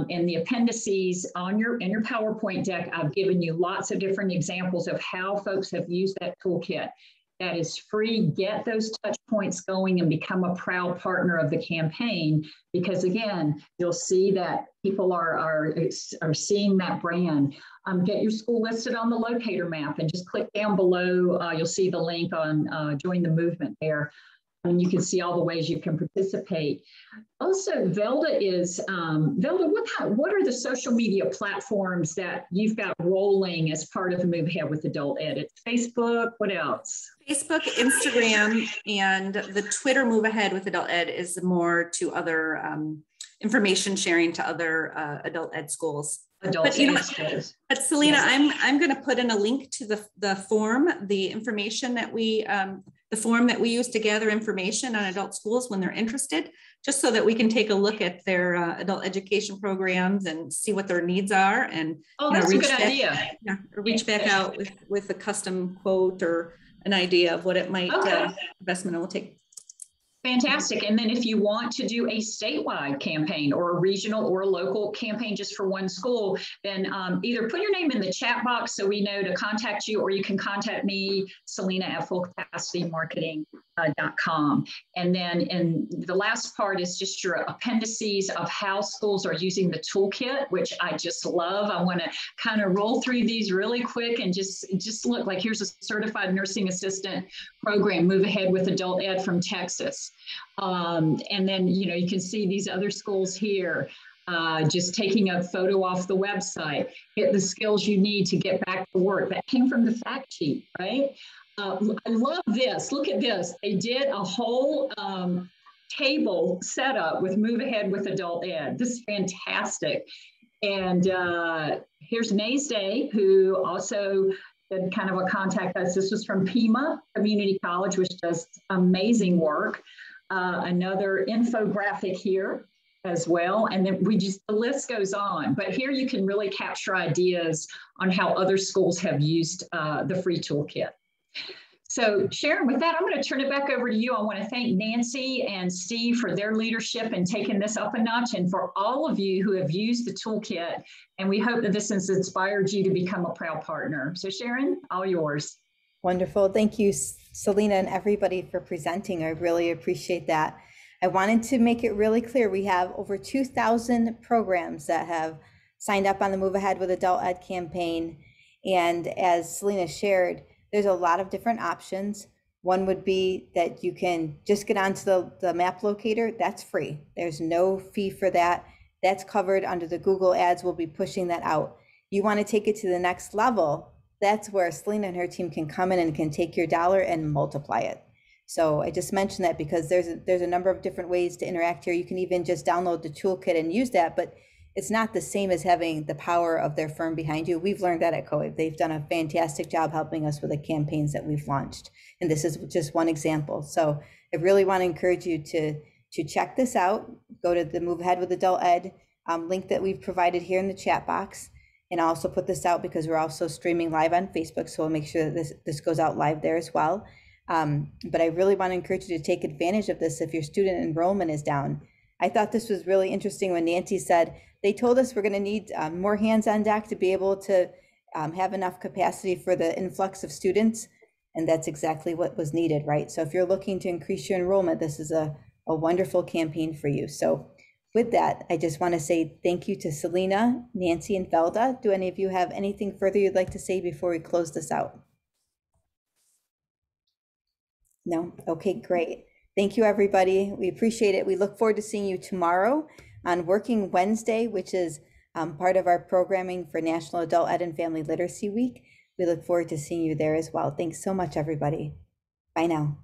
In the appendices in your PowerPoint deck, I've given you lots of different examples of how folks have used that toolkit. That is free. Get those touch points going and become a proud partner of the campaign, because again, you'll see that people are seeing that brand. Get your school listed on the Locator Map and just click down below. You'll see the link on Join the Movement there. And you can see all the ways you can participate. Also, Velda is, Velda, what are the social media platforms that you've got rolling as part of the Move Ahead with Adult Ed? It's Facebook, what else? Facebook, Instagram, and the Twitter Move Ahead with Adult Ed is more to other information sharing to other adult ed schools. But Selena, I'm going to put in a link to the form, the information that the form that we use to gather information on adult schools when they're interested, just so that we can take a look at their adult education programs and see what their needs are, and that's a good idea. Reach back out with a custom quote or an idea of what it might investment it will take. Fantastic. And then if you want to do a statewide campaign or a regional or a local campaign just for one school, then either put your name in the chat box so we know to contact you, or you can contact me, Selena, at Full Capacity Marketing. .com. And then in the last part is just your appendices of how schools are using the toolkit, which I just love. I want to kind of roll through these really quick and just look like here's a certified nursing assistant program, Move Ahead with Adult Ed from Texas. And then, you can see these other schools here. Just taking a photo off the website, get the skills you need to get back to work. That came from the fact sheet, right? I love this. Look at this. They did a whole table setup with Move Ahead with Adult Ed. This is fantastic. And here's Nays Day, who also did kind of a contact us. This was from Pima Community College, which does amazing work. Another infographic here as well. And then the list goes on. But here you can really capture ideas on how other schools have used the free toolkit. So Sharon, with that, I'm going to turn it back over to you. I want to thank Nancy and Steve for their leadership in taking this up a notch, and for all of you who have used the toolkit. And we hope that this has inspired you to become a proud partner. So Sharon, all yours. Wonderful. Thank you, Selena, and everybody for presenting. I really appreciate that. I wanted to make it really clear. We have over 2,000 programs that have signed up on the Move Ahead with Adult Ed campaign. And as Selena shared, there's a lot of different options. One would be that you can just get onto the map locator. That's free. There's no fee for that. That's covered under the Google Ads. We'll be pushing that out. You want to take it to the next level. That's where Selena and her team can come in and can take your dollar and multiply it. So I just mentioned that because there's a number of different ways to interact here. You can even just download the toolkit and use that, but it's not the same as having the power of their firm behind you. We've learned that at COAB. They've done a fantastic job helping us with the campaigns that we've launched. And this is just one example. So I really want to encourage you to check this out. Go to the Move Ahead with Adult Ed link that we've provided here in the chat box. And I'll also put this out because we're also streaming live on Facebook. So we'll make sure that this goes out live there as well. But I really want to encourage you to take advantage of this if your student enrollment is down. I thought this was really interesting when Nancy said, they told us we're going to need more hands on deck to be able to have enough capacity for the influx of students. And that's exactly what was needed, right? So if you're looking to increase your enrollment, this is a wonderful campaign for you. So with that, I just want to say thank you to Selena, Nancy, and Felda. Do any of you have anything further you'd like to say before we close this out? No? Okay, great. Thank you, everybody. We appreciate it. We look forward to seeing you tomorrow on Working Wednesday, which is part of our programming for National Adult Ed and Family Literacy Week. We look forward to seeing you there as well. Thanks so much, everybody. Bye now.